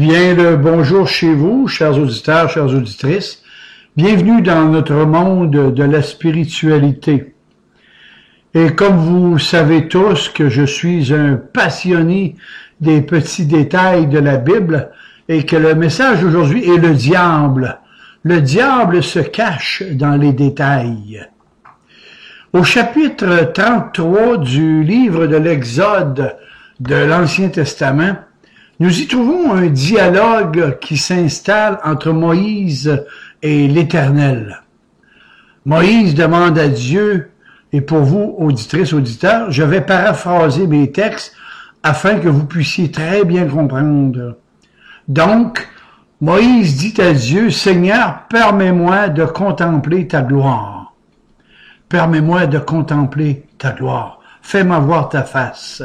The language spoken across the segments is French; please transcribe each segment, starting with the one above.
Bien le bonjour chez vous, chers auditeurs, chères auditrices. Bienvenue dans notre monde de la spiritualité. Et comme vous savez tous que je suis un passionné des petits détails de la Bible et que le message d'aujourd'hui est le diable. Le diable se cache dans les détails. Au chapitre 33 du livre de l'Exode de l'Ancien Testament, nous y trouvons un dialogue qui s'installe entre Moïse et l'Éternel. Moïse demande à Dieu, et pour vous, auditrices, auditeurs, je vais paraphraser mes textes afin que vous puissiez très bien comprendre. Donc, Moïse dit à Dieu, « Seigneur, permets-moi de contempler ta gloire. Permets-moi de contempler ta gloire. Fais-moi voir ta face. »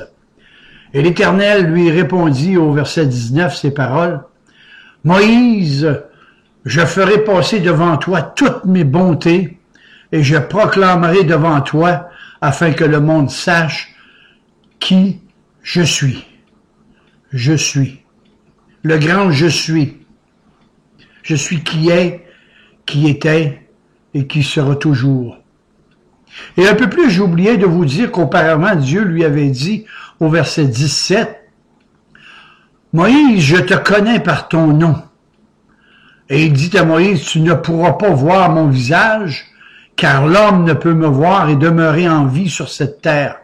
Et l'Éternel lui répondit au verset 19 ces paroles, « Moïse, je ferai passer devant toi toutes mes bontés et je proclamerai devant toi afin que le monde sache qui je suis. Je suis. Le grand je suis. Je suis qui est, qui était et qui sera toujours. » Et un peu plus, j'oubliais de vous dire qu'auparavant, Dieu lui avait dit au verset 17, « Moïse, je te connais par ton nom. » Et il dit à Moïse, « Tu ne pourras pas voir mon visage, car l'homme ne peut me voir et demeurer en vie sur cette terre.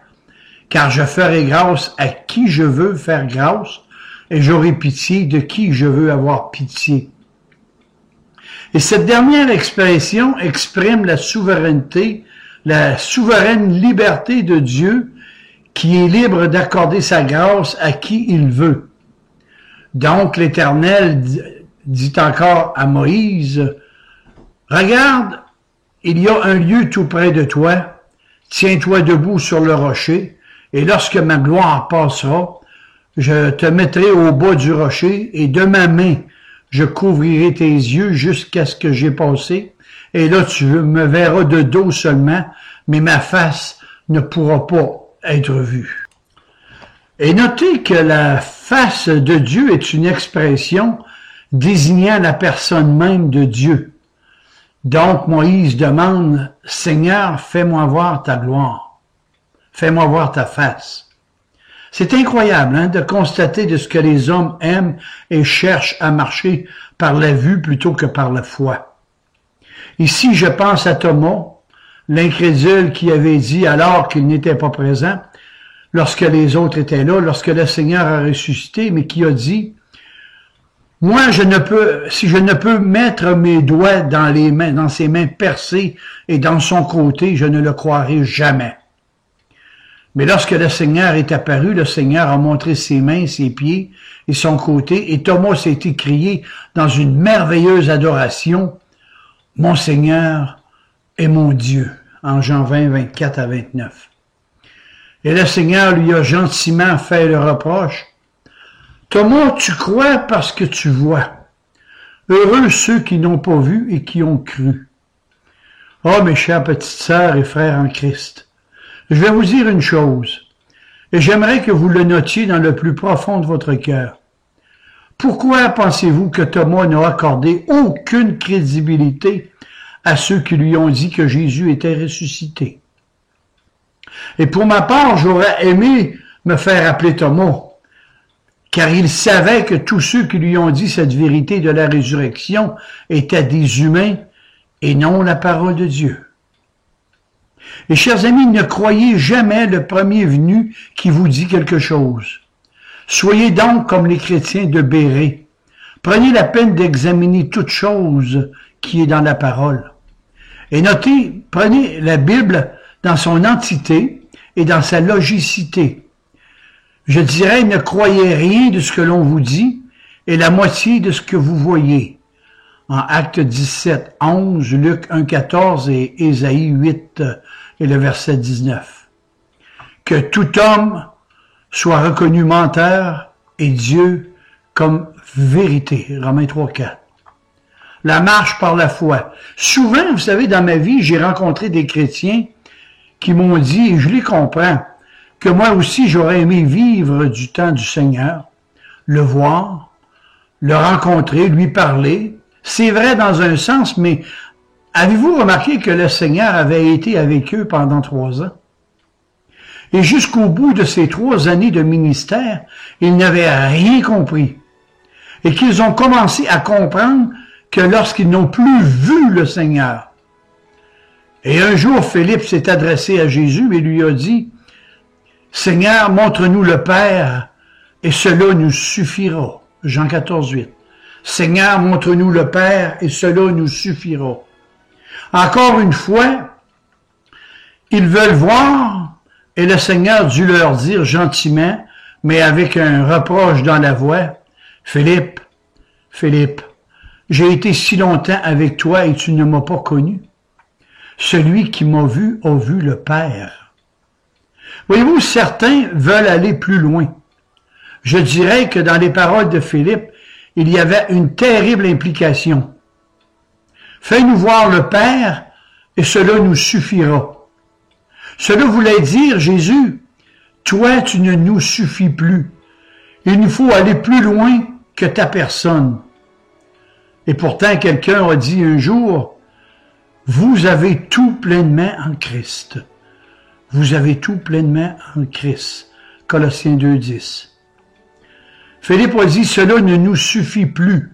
Car je ferai grâce à qui je veux faire grâce, et j'aurai pitié de qui je veux avoir pitié. » Et cette dernière expression exprime la souveraineté, la souveraine liberté de Dieu qui est libre d'accorder sa grâce à qui il veut. Donc l'Éternel dit encore à Moïse, « Regarde, il y a un lieu tout près de toi, tiens-toi debout sur le rocher, et lorsque ma gloire passera, je te mettrai au bas du rocher, et de ma main je couvrirai tes yeux jusqu'à ce que j'ai passé, et là tu me verras de dos seulement, mais ma face ne pourra pas être vue. » Et notez que la face de Dieu est une expression désignant la personne même de Dieu. Donc Moïse demande, « Seigneur, fais-moi voir ta gloire. Fais-moi voir ta face. » C'est incroyable de constater de ce que les hommes aiment et cherchent à marcher par la vue plutôt que par la foi. Ici, je pense à Thomas, l'incrédule qui avait dit alors qu'il n'était pas présent, lorsque les autres étaient là, lorsque le Seigneur a ressuscité, mais qui a dit, « Moi, si je ne peux mettre mes doigts dans ses mains percées et dans son côté, je ne le croirai jamais. » Mais lorsque le Seigneur est apparu, le Seigneur a montré ses mains, ses pieds et son côté, et Thomas s'est écrié dans une merveilleuse adoration, « Mon Seigneur et mon Dieu », en Jean 20, 24 à 29. Et le Seigneur lui a gentiment fait le reproche, « Thomas, tu crois parce que tu vois. Heureux ceux qui n'ont pas vu et qui ont cru. » Oh, mes chères petites sœurs et frères en Christ, je vais vous dire une chose, et j'aimerais que vous le notiez dans le plus profond de votre cœur. Pourquoi pensez-vous que Thomas n'a accordé aucune crédibilité à ceux qui lui ont dit que Jésus était ressuscité? Et pour ma part, j'aurais aimé me faire appeler Thomas, car il savait que tous ceux qui lui ont dit cette vérité de la résurrection étaient des humains et non la parole de Dieu. Et chers amis, ne croyez jamais le premier venu qui vous dit quelque chose. Soyez donc comme les chrétiens de Bérée. Prenez la peine d'examiner toute chose qui est dans la parole. Et notez, prenez la Bible dans son entité et dans sa logicité. Je dirais, ne croyez rien de ce que l'on vous dit et la moitié de ce que vous voyez. En Actes 17, 11, Luc 1, 14 et Ésaïe 8 et le verset 19. Que tout homme soit reconnu menteur et Dieu comme vérité. Romains 3, 4. La marche par la foi. Souvent, vous savez, dans ma vie, j'ai rencontré des chrétiens qui m'ont dit, et je les comprends, que moi aussi j'aurais aimé vivre du temps du Seigneur, le voir, le rencontrer, lui parler. C'est vrai dans un sens, mais avez-vous remarqué que le Seigneur avait été avec eux pendant 3 ans? Et jusqu'au bout de ces 3 années de ministère, ils n'avaient rien compris. Et qu'ils ont commencé à comprendre que lorsqu'ils n'ont plus vu le Seigneur. Et un jour, Philippe s'est adressé à Jésus et lui a dit, « Seigneur, montre-nous le Père, et cela nous suffira. » Jean 14, 8. « Seigneur, montre-nous le Père, et cela nous suffira. » Encore une fois, ils veulent voir, et le Seigneur dut leur dire gentiment, mais avec un reproche dans la voix, « Philippe, Philippe, j'ai été si longtemps avec toi et tu ne m'as pas connu. Celui qui m'a vu a vu le Père. » Voyez-vous, certains veulent aller plus loin. Je dirais que dans les paroles de Philippe, il y avait une terrible implication. Fais-nous voir le Père, et cela nous suffira. Cela voulait dire, Jésus, toi tu ne nous suffis plus. Il nous faut aller plus loin que ta personne. Et pourtant, quelqu'un a dit un jour, vous avez tout pleinement en Christ. Vous avez tout pleinement en Christ. Colossiens 2,10. Philippe a dit, cela ne nous suffit plus.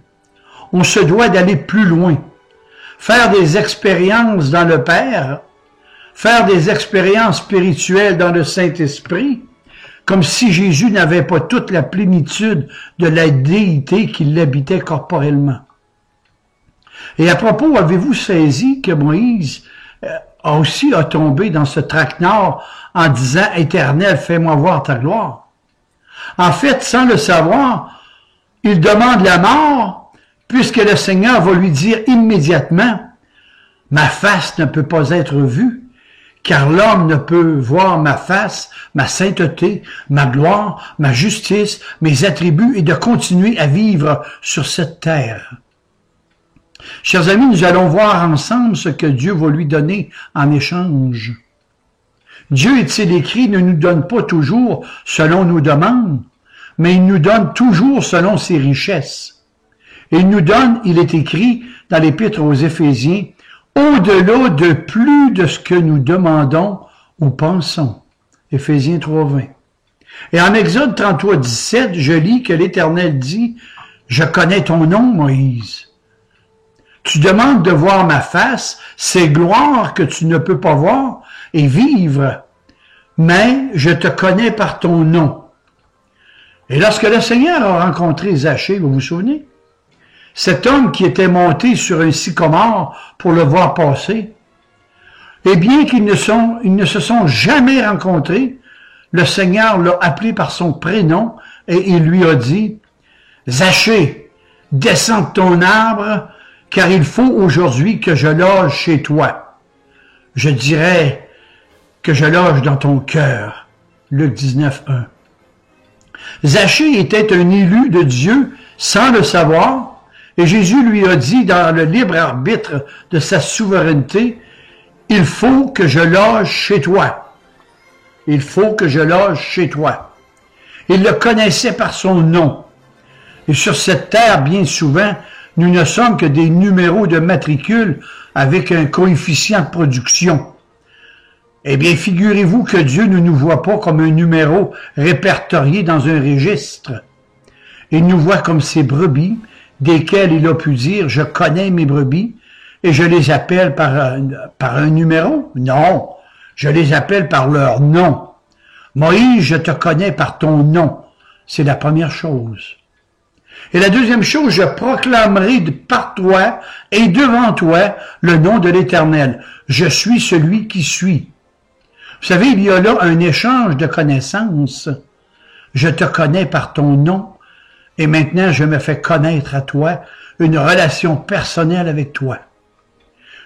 On se doit d'aller plus loin. Faire des expériences dans le Père, faire des expériences spirituelles dans le Saint-Esprit, comme si Jésus n'avait pas toute la plénitude de la déité qui l'habitait corporellement. Et à propos, avez-vous saisi que Moïse a tombé dans ce traquenard en disant « Éternel, fais-moi voir ta gloire ». En fait, sans le savoir, il demande la mort, puisque le Seigneur va lui dire immédiatement « Ma face ne peut pas être vue, car l'homme ne peut voir ma face, ma sainteté, ma gloire, ma justice, mes attributs, et de continuer à vivre sur cette terre. » Chers amis, nous allons voir ensemble ce que Dieu va lui donner en échange. Dieu, est-il écrit, ne nous donne pas toujours selon nos demandes, mais il nous donne toujours selon ses richesses. Et il nous donne, il est écrit dans l'Épître aux Éphésiens, au-delà de plus de ce que nous demandons ou pensons. Éphésiens 3,20. Et en Exode 33, 17, je lis que l'Éternel dit, « Je connais ton nom, Moïse. Tu demandes de voir ma face, c'est gloire que tu ne peux pas voir et vivre, mais je te connais par ton nom. » Et lorsque le Seigneur a rencontré Zachée, vous vous souvenez? Cet homme qui était monté sur un sycomore pour le voir passer, et bien qu'ils ne se sont jamais rencontrés, le Seigneur l'a appelé par son prénom et il lui a dit, « Zachée, descends de ton arbre, car il faut aujourd'hui que je loge chez toi. Je dirais que je loge dans ton cœur. » Luc 19, 1. Zachée était un élu de Dieu sans le savoir, et Jésus lui a dit dans le libre arbitre de sa souveraineté, « Il faut que je loge chez toi. Il faut que je loge chez toi. » Il le connaissait par son nom. Et sur cette terre, bien souvent, nous ne sommes que des numéros de matricule avec un coefficient de production. Eh bien, figurez-vous que Dieu ne nous voit pas comme un numéro répertorié dans un registre. Il nous voit comme ses brebis, desquelles il a pu dire « Je connais mes brebis et je les appelle par un numéro. » Non, je les appelle par leur nom. Moïse, je te connais par ton nom. C'est la première chose. Et la deuxième chose, je proclamerai par toi et devant toi le nom de l'Éternel. Je suis celui qui suis. Vous savez, il y a là un échange de connaissances. Je te connais par ton nom et maintenant je me fais connaître à toi, une relation personnelle avec toi.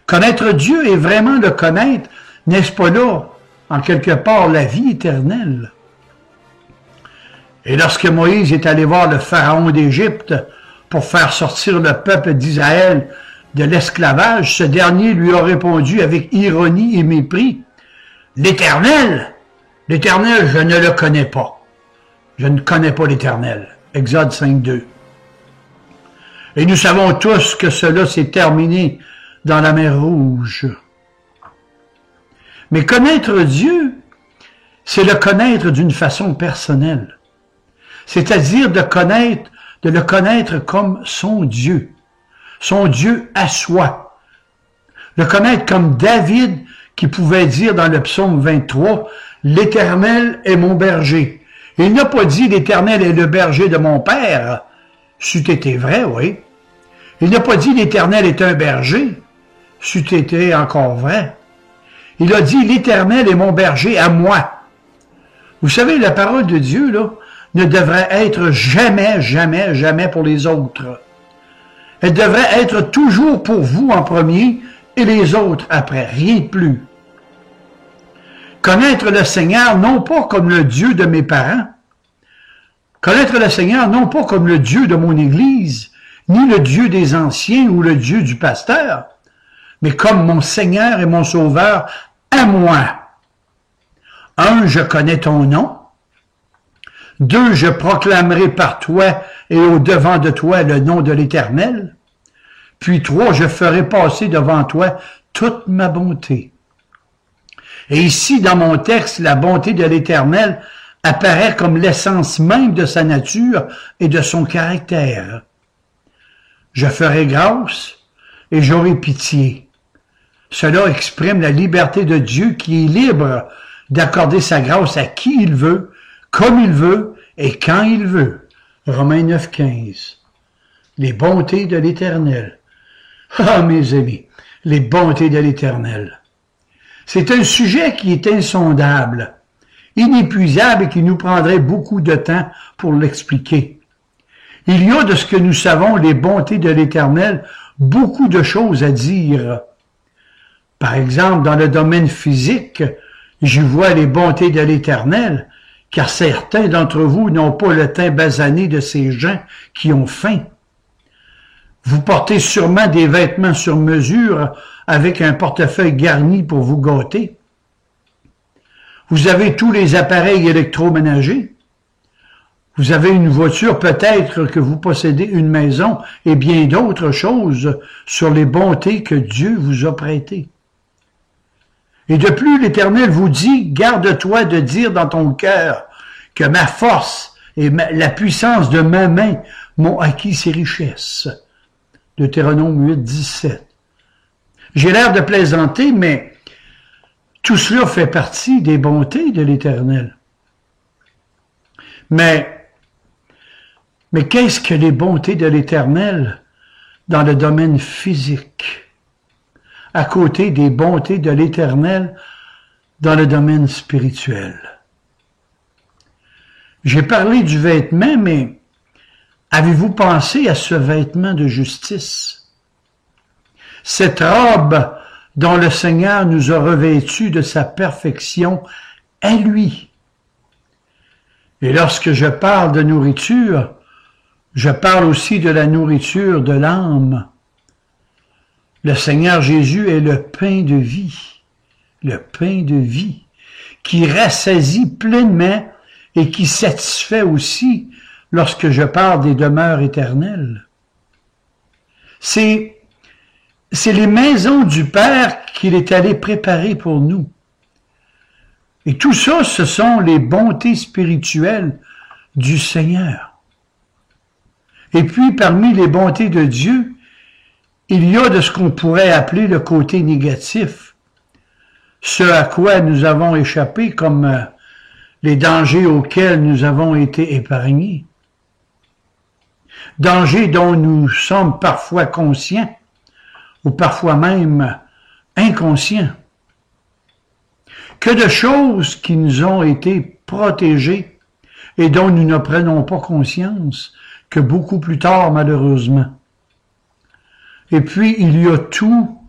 Connaître Dieu est vraiment le connaître, n'est-ce pas là, en quelque part, la vie éternelle? Et lorsque Moïse est allé voir le pharaon d'Égypte pour faire sortir le peuple d'Israël de l'esclavage, ce dernier lui a répondu avec ironie et mépris, « L'Éternel, l'Éternel, je ne le connais pas. Je ne connais pas l'Éternel. » Exode 5, 2. Et nous savons tous que cela s'est terminé dans la mer Rouge. Mais connaître Dieu, c'est le connaître d'une façon personnelle. C'est-à-dire de le connaître comme son Dieu à soi. Le connaître comme David qui pouvait dire dans le psaume 23, « L'Éternel est mon berger. » Il n'a pas dit « L'Éternel est le berger de mon père ». C'eût été vrai, oui. Il n'a pas dit « L'Éternel est un berger ». C'eût été encore vrai. Il a dit « L'Éternel est mon berger à moi ». Vous savez, la parole de Dieu, là, ne devrait être jamais, jamais, jamais pour les autres. Elle devrait être toujours pour vous en premier et les autres après, rien de plus. Connaître le Seigneur, non pas comme le Dieu de mes parents, connaître le Seigneur, non pas comme le Dieu de mon Église, ni le Dieu des anciens ou le Dieu du pasteur, mais comme mon Seigneur et mon Sauveur à moi. 1, je connais ton nom. 2, je proclamerai par toi et au-devant de toi le nom de l'Éternel. Puis 3, je ferai passer devant toi toute ma bonté. Et ici, dans mon texte, la bonté de l'Éternel apparaît comme l'essence même de sa nature et de son caractère. Je ferai grâce et j'aurai pitié. Cela exprime la liberté de Dieu qui est libre d'accorder sa grâce à qui il veut, comme il veut et quand il veut. Romains 9,15. Les bontés de l'Éternel. Ah, mes amis, les bontés de l'Éternel. C'est un sujet qui est insondable, inépuisable et qui nous prendrait beaucoup de temps pour l'expliquer. Il y a de ce que nous savons, les bontés de l'Éternel, beaucoup de choses à dire. Par exemple, dans le domaine physique, je vois les bontés de l'Éternel, car certains d'entre vous n'ont pas le teint basané de ces gens qui ont faim. Vous portez sûrement des vêtements sur mesure avec un portefeuille garni pour vous gâter. Vous avez tous les appareils électroménagers. Vous avez une voiture, peut-être que vous possédez une maison et bien d'autres choses sur les bontés que Dieu vous a prêtées. Et de plus, l'Éternel vous dit, garde-toi de dire dans ton cœur que ma force et la puissance de ma main m'ont acquis ces richesses. Deutéronome 8, 17. J'ai l'air de plaisanter, mais tout cela fait partie des bontés de l'Éternel. Mais qu'est-ce que les bontés de l'Éternel dans le domaine physique, à côté des bontés de l'Éternel dans le domaine spirituel? J'ai parlé du vêtement, mais avez-vous pensé à ce vêtement de justice? Cette robe dont le Seigneur nous a revêtus de sa perfection à lui. Et lorsque je parle de nourriture, je parle aussi de la nourriture de l'âme. Le Seigneur Jésus est le pain de vie, qui rassasie pleinement et qui satisfait aussi lorsque je parle des demeures éternelles. C'est les maisons du Père qu'il est allé préparer pour nous. Et tout ça, ce sont les bontés spirituelles du Seigneur. Et puis, parmi les bontés de Dieu, il y a de ce qu'on pourrait appeler le côté négatif, ce à quoi nous avons échappé comme les dangers auxquels nous avons été épargnés. Dangers dont nous sommes parfois conscients, ou parfois même inconscients. Que de choses qui nous ont été protégées et dont nous ne prenons pas conscience que beaucoup plus tard, malheureusement. Et puis, il y a tout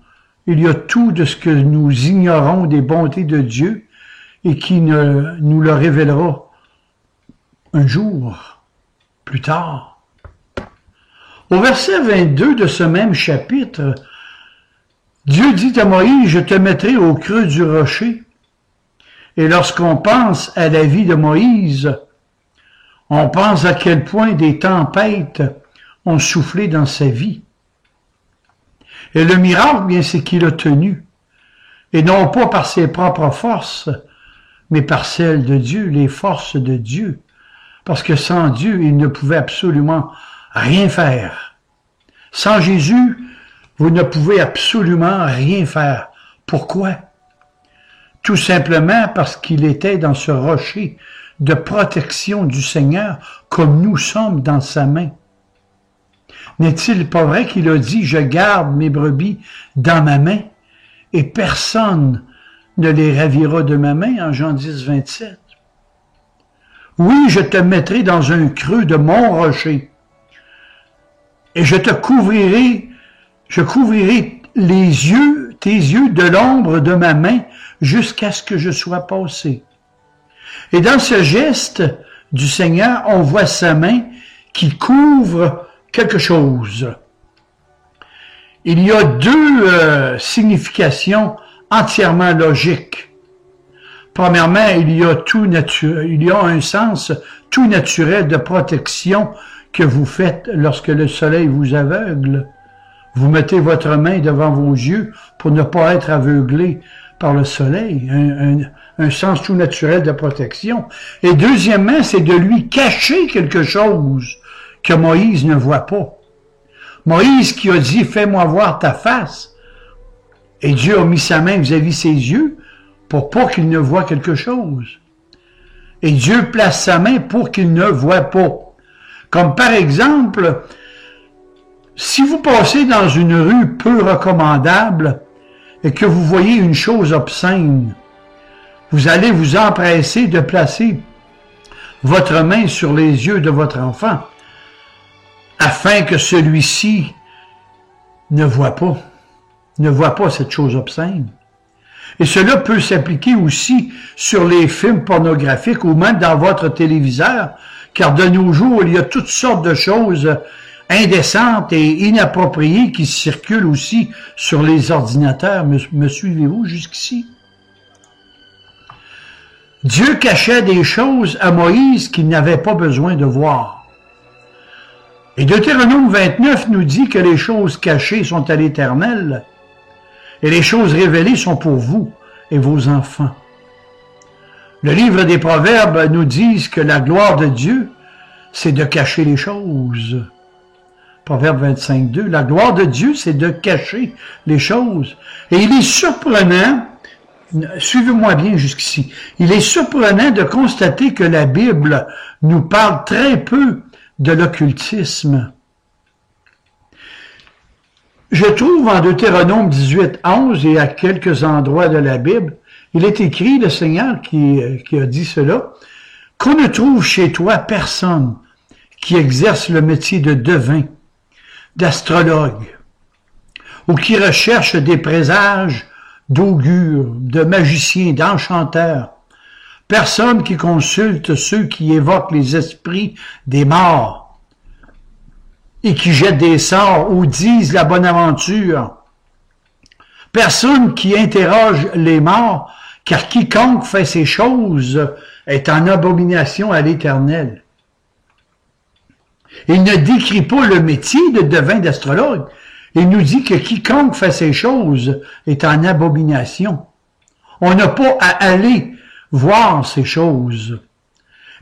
de ce que nous ignorons des bontés de Dieu et qui nous le révélera un jour, plus tard. Au verset 22 de ce même chapitre, Dieu dit à Moïse, « Je te mettrai au creux du rocher. » Et lorsqu'on pense à la vie de Moïse, on pense à quel point des tempêtes ont soufflé dans sa vie. Et le miracle, bien, c'est qu'il a tenu. Et non pas par ses propres forces, mais par celles de Dieu, les forces de Dieu. Parce que sans Dieu, il ne pouvait absolument rien faire. Sans Jésus, vous ne pouvez absolument rien faire. Pourquoi? Tout simplement parce qu'il était dans ce rocher de protection du Seigneur, comme nous sommes dans sa main. N'est-il pas vrai qu'il a dit « Je garde mes brebis dans ma main et personne ne les ravira de ma main » en Jean 10, 27. Oui, je te mettrai dans un creux de mon rocher et je couvrirai tes yeux de l'ombre de ma main jusqu'à ce que je sois passé. Et dans ce geste du Seigneur, on voit sa main qui couvre quelque chose. Il y a deux significations entièrement logiques. Premièrement, il y a un sens tout naturel de protection que vous faites lorsque le soleil vous aveugle. Vous mettez votre main devant vos yeux pour ne pas être aveuglé par le soleil, un sens tout naturel de protection. Et deuxièmement, c'est de lui cacher quelque chose que Moïse ne voit pas. Moïse qui a dit « Fais-moi voir ta face », et Dieu a mis sa main vis-à-vis ses yeux pour pas qu'il ne voie quelque chose. Et Dieu place sa main pour qu'il ne voie pas. Comme par exemple, si vous passez dans une rue peu recommandable et que vous voyez une chose obscène, vous allez vous empresser de placer votre main sur les yeux de votre enfant afin que celui-ci ne voit pas cette chose obscène. Et cela peut s'appliquer aussi sur les films pornographiques ou même dans votre téléviseur, car de nos jours, il y a toutes sortes de choses indécentes et inappropriées qui circulent aussi sur les ordinateurs. Me suivez-vous jusqu'ici? Dieu cachait des choses à Moïse qu'il n'avait pas besoin de voir. Et Deutéronome 29 nous dit que les choses cachées sont à l'Éternel et les choses révélées sont pour vous et vos enfants. Le livre des Proverbes nous dit que la gloire de Dieu, c'est de cacher les choses. Proverbe 25:2, la gloire de Dieu, c'est de cacher les choses. Et il est surprenant, suivez-moi bien jusqu'ici, il est surprenant de constater que la Bible nous parle très peu de l'occultisme. Je trouve en Deutéronome 18:11 et à quelques endroits de la Bible, il est écrit, le Seigneur qui a dit cela, qu'on ne trouve chez toi personne qui exerce le métier de devin, d'astrologue, ou qui recherche des présages d'augures, de magiciens, d'enchanteurs, personne qui consulte ceux qui évoquent les esprits des morts et qui jettent des sorts ou disent la bonne aventure. Personne qui interroge les morts, car quiconque fait ces choses est en abomination à l'Éternel. Il ne décrit pas le métier de devin d'astrologue. Il nous dit que quiconque fait ces choses est en abomination. On n'a pas à aller voir ces choses.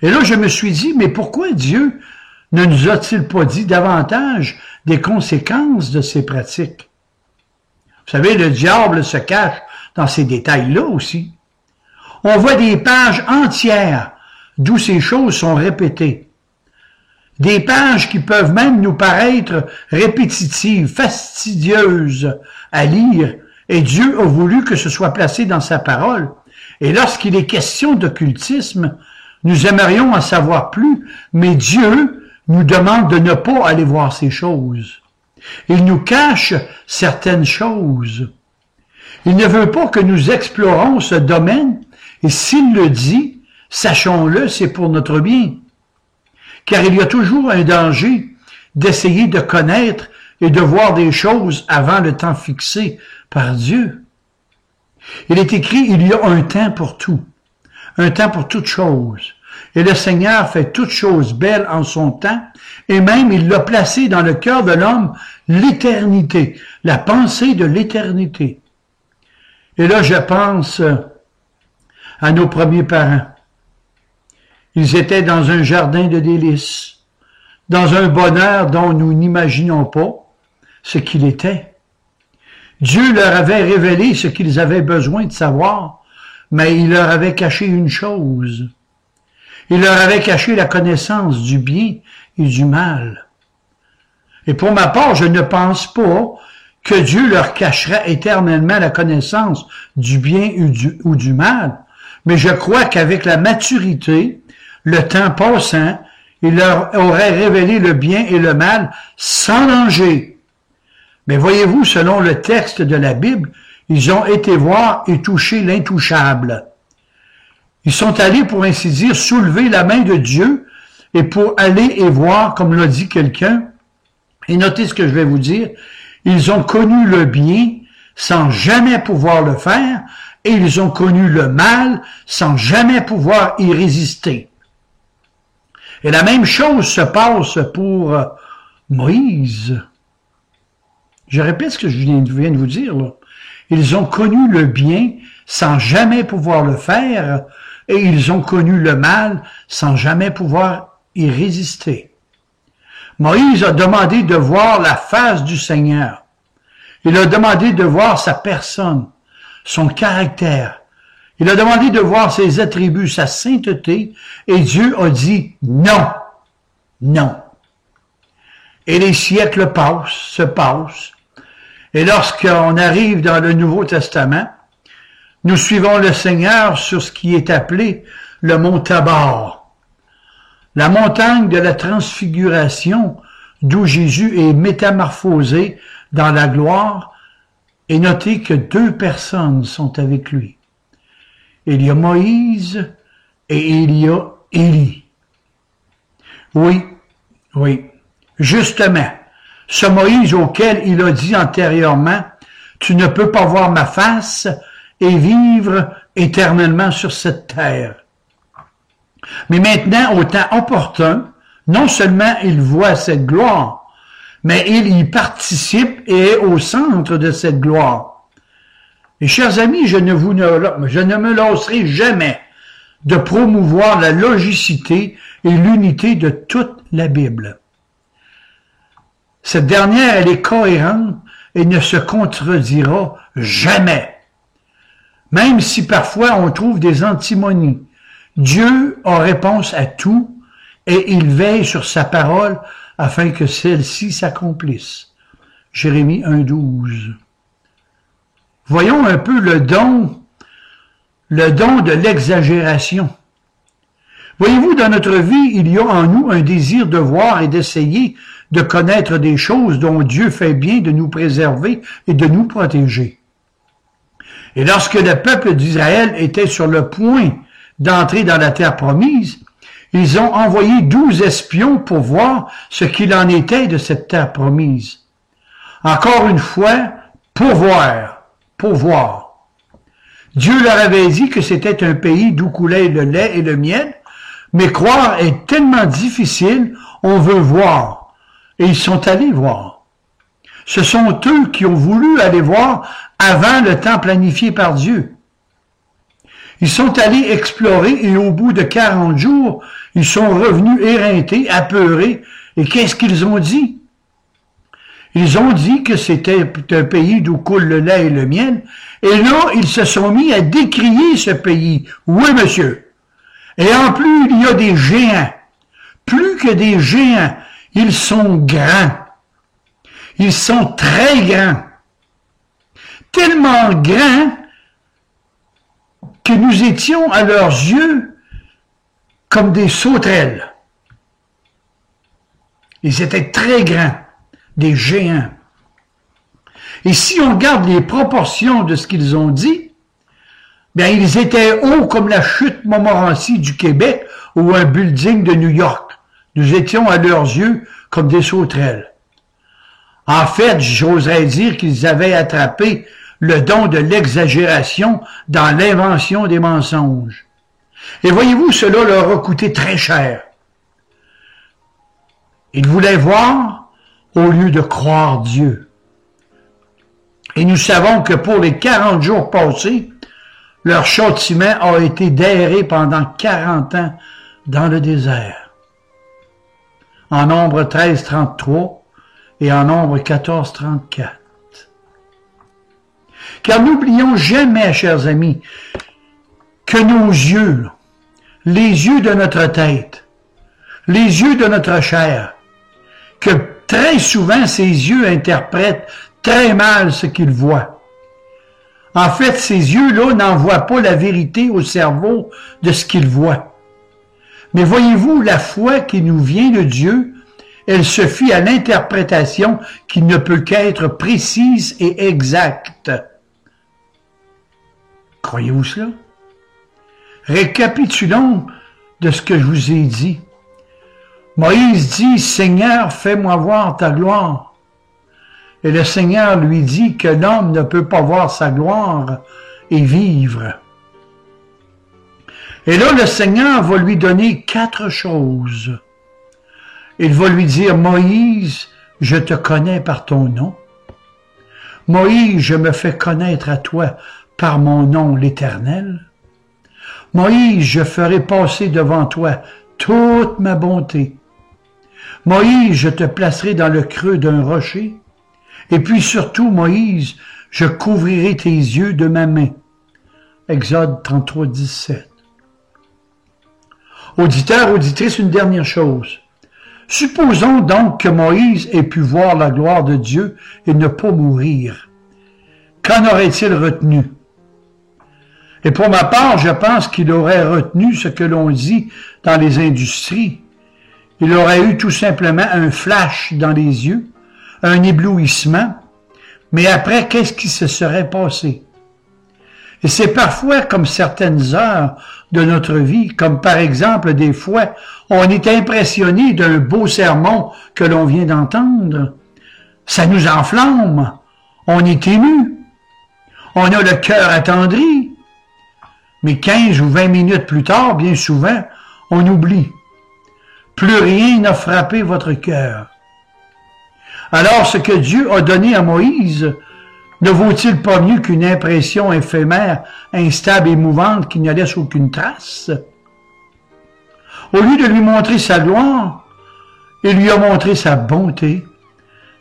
Et là, je me suis dit, mais pourquoi Dieu ne nous a-t-il pas dit davantage des conséquences de ces pratiques? Vous savez, le diable se cache dans ces détails-là aussi. On voit des pages entières d'où ces choses sont répétées. Des pages qui peuvent même nous paraître répétitives, fastidieuses à lire, et Dieu a voulu que ce soit placé dans sa parole. Et lorsqu'il est question d'occultisme, nous aimerions en savoir plus, mais Dieu nous demande de ne pas aller voir ces choses. Il nous cache certaines choses. Il ne veut pas que nous explorons ce domaine, et s'il le dit, sachons-le, c'est pour notre bien. Car il y a toujours un danger d'essayer de connaître et de voir des choses avant le temps fixé par Dieu. Il est écrit, il y a un temps pour tout, un temps pour toute chose. Et le Seigneur fait toutes choses belles en son temps, et même il l'a placé dans le cœur de l'homme l'éternité, la pensée de l'éternité. Et là, je pense à nos premiers parents. Ils étaient dans un jardin de délices, dans un bonheur dont nous n'imaginons pas ce qu'il était. Dieu leur avait révélé ce qu'ils avaient besoin de savoir, mais il leur avait caché une chose. Il leur avait caché la connaissance du bien et du mal. Et pour ma part, je ne pense pas que Dieu leur cachera éternellement la connaissance du bien ou du mal, mais je crois qu'avec la maturité, le temps passant, il leur aurait révélé le bien et le mal sans danger. Mais voyez-vous, selon le texte de la Bible, ils ont été voir et toucher l'intouchable. Ils sont allés, pour ainsi dire, soulever la main de Dieu et pour aller et voir, comme l'a dit quelqu'un, et notez ce que je vais vous dire, ils ont connu le bien sans jamais pouvoir le faire et ils ont connu le mal sans jamais pouvoir y résister. Et la même chose se passe pour Moïse. Je répète ce que je viens de vous dire, là. Ils ont connu le bien sans jamais pouvoir le faire et ils ont connu le mal sans jamais pouvoir y résister. Moïse a demandé de voir la face du Seigneur. Il a demandé de voir sa personne, son caractère. Il a demandé de voir ses attributs, sa sainteté, et Dieu a dit non, non. Et les siècles se passent, et lorsqu'on arrive dans le Nouveau Testament, nous suivons le Seigneur sur ce qui est appelé le mont Tabor, la montagne de la transfiguration, d'où Jésus est métamorphosé dans la gloire, et notez que 2 personnes sont avec lui. Il y a Moïse et il y a Élie. Oui, justement, ce Moïse auquel il a dit antérieurement, « Tu ne peux pas voir ma face et vivre éternellement sur cette terre. » Mais maintenant, au temps opportun, non seulement il voit cette gloire, mais il y participe et est au centre de cette gloire. Et chers amis, je ne me lasserai jamais de promouvoir la logicité et l'unité de toute la Bible. Cette dernière, elle est cohérente et ne se contredira jamais. Même si parfois on trouve des antimonies, Dieu a réponse à tout et il veille sur sa parole afin que celle-ci s'accomplisse. Jérémie 1,12. Voyons un peu le don de l'exagération. Voyez-vous, dans notre vie, il y a en nous un désir de voir et d'essayer de connaître des choses dont Dieu fait bien de nous préserver et de nous protéger. Et lorsque le peuple d'Israël était sur le point d'entrer dans la terre promise, ils ont envoyé 12 espions pour voir ce qu'il en était de cette terre promise. Encore une fois, pour voir. Dieu leur avait dit que c'était un pays d'où coulait le lait et le miel, mais croire est tellement difficile, on veut voir. Et ils sont allés voir. Ce sont eux qui ont voulu aller voir avant le temps planifié par Dieu. Ils sont allés explorer et au bout de 40 jours, ils sont revenus éreintés, apeurés. Et qu'est-ce qu'ils ont dit? Ils ont dit que c'était un pays d'où coule le lait et le miel. Et là, ils se sont mis à décrier ce pays. Oui, monsieur. Et en plus, il y a des géants. Plus que des géants, ils sont grands. Ils sont très grands. Tellement grands que nous étions à leurs yeux comme des sauterelles. Ils étaient très grands, des géants. Et si on regarde les proportions de ce qu'ils ont dit, bien, ils étaient hauts comme la chute Montmorency du Québec ou un building de New York. Nous étions à leurs yeux comme des sauterelles. En fait, j'oserais dire qu'ils avaient attrapé le don de l'exagération dans l'invention des mensonges. Et voyez-vous, cela leur a coûté très cher. Ils voulaient voir au lieu de croire Dieu. Et nous savons que pour les 40 jours passés, leur châtiment a été d'errer pendant 40 ans dans le désert. En Nombre 13, 33 et en Nombre 14, 34. Car n'oublions jamais, chers amis, que nos yeux, les yeux de notre tête, les yeux de notre chair, que très souvent ces yeux interprètent très mal ce qu'ils voient. En fait, ces yeux-là n'envoient pas la vérité au cerveau de ce qu'ils voient. Mais voyez-vous, la foi qui nous vient de Dieu, elle se fie à l'interprétation qui ne peut qu'être précise et exacte. Croyez-vous cela? Récapitulons de ce que je vous ai dit. Moïse dit, « Seigneur, fais-moi voir ta gloire. » Et le Seigneur lui dit que l'homme ne peut pas voir sa gloire et vivre. Et là, le Seigneur va lui donner 4 choses. Il va lui dire, « Moïse, je te connais par ton nom. Moïse, je me fais connaître à toi par mon nom, l'Éternel. Moïse, je ferai passer devant toi toute ma bonté. Moïse, je te placerai dans le creux d'un rocher. Et puis surtout, Moïse, je couvrirai tes yeux de ma main. » Exode 33, 17. Auditeurs, auditrices, une dernière chose. Supposons donc que Moïse ait pu voir la gloire de Dieu et ne pas mourir. Qu'en aurait-il retenu? Et pour ma part, je pense qu'il aurait retenu ce que l'on dit dans les industries. Il aurait eu tout simplement un flash dans les yeux, un éblouissement, mais après, qu'est-ce qui se serait passé? Et c'est parfois comme certaines heures de notre vie, comme par exemple des fois, on est impressionné d'un beau sermon que l'on vient d'entendre. Ça nous enflamme, on est ému, on a le cœur attendri. Mais 15 ou 20 minutes plus tard, bien souvent, on oublie. Plus rien n'a frappé votre cœur. Alors, ce que Dieu a donné à Moïse ne vaut-il pas mieux qu'une impression éphémère, instable et mouvante qui ne laisse aucune trace? Au lieu de lui montrer sa gloire, il lui a montré sa bonté,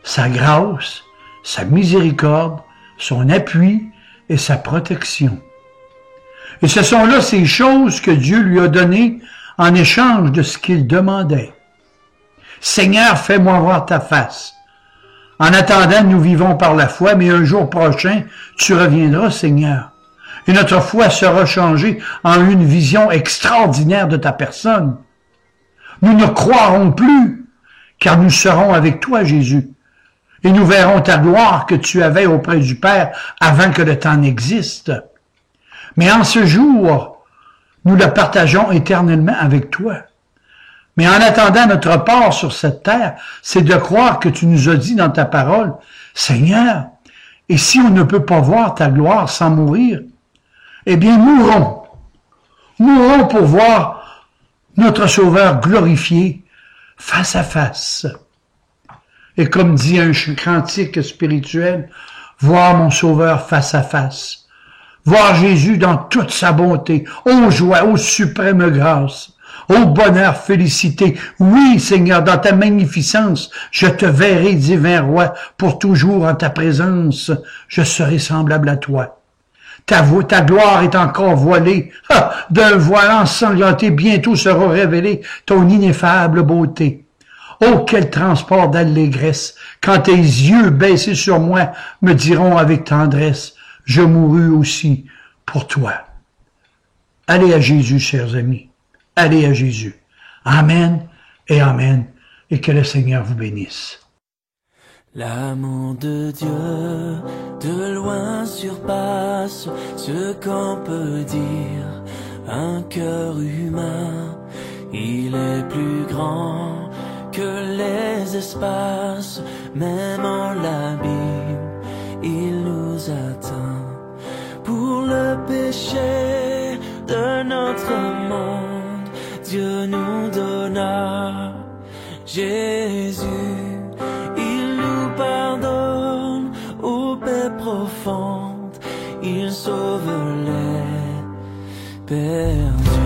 sa grâce, sa miséricorde, son appui et sa protection. Et ce sont là ces choses que Dieu lui a données en échange de ce qu'il demandait. « Seigneur, fais-moi voir ta face. En attendant, nous vivons par la foi, mais un jour prochain, tu reviendras, Seigneur. Et notre foi sera changée en une vision extraordinaire de ta personne. Nous ne croirons plus, car nous serons avec toi, Jésus. Et nous verrons ta gloire que tu avais auprès du Père avant que le temps n'existe. Mais en ce jour, nous le partageons éternellement avec toi. Mais en attendant notre part sur cette terre, c'est de croire que tu nous as dit dans ta parole, Seigneur, et si on ne peut pas voir ta gloire sans mourir, eh bien mourons. Mourons pour voir notre Sauveur glorifié face à face. Et comme dit un cantique spirituel, voir mon Sauveur face à face. Voir Jésus dans toute sa bonté, ô joie, ô suprême grâce. Ô bonheur, félicité, oui, Seigneur, dans ta magnificence, je te verrai, divin roi, pour toujours en ta présence, je serai semblable à toi. Ta gloire est encore voilée, d'un voile ensanglanté, bientôt sera révélée ton ineffable beauté. Oh, quel transport d'allégresse, quand tes yeux baissés sur moi me diront avec tendresse, je mourus aussi pour toi. Allez à Jésus, chers amis. Allez à Jésus. Amen et Amen. Et que le Seigneur vous bénisse. L'amour de Dieu de loin surpasse ce qu'on peut dire. Un cœur humain, il est plus grand que les espaces. Même en l'abîme, il nous atteint. Pour le péché de notre monde, nous donna. Jésus, il nous pardonne aux paix profondes, il sauve les perdus.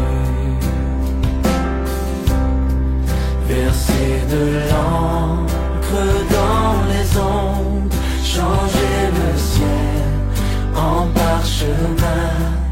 Verser de l'encre dans les ondes, changer le ciel en parchemin.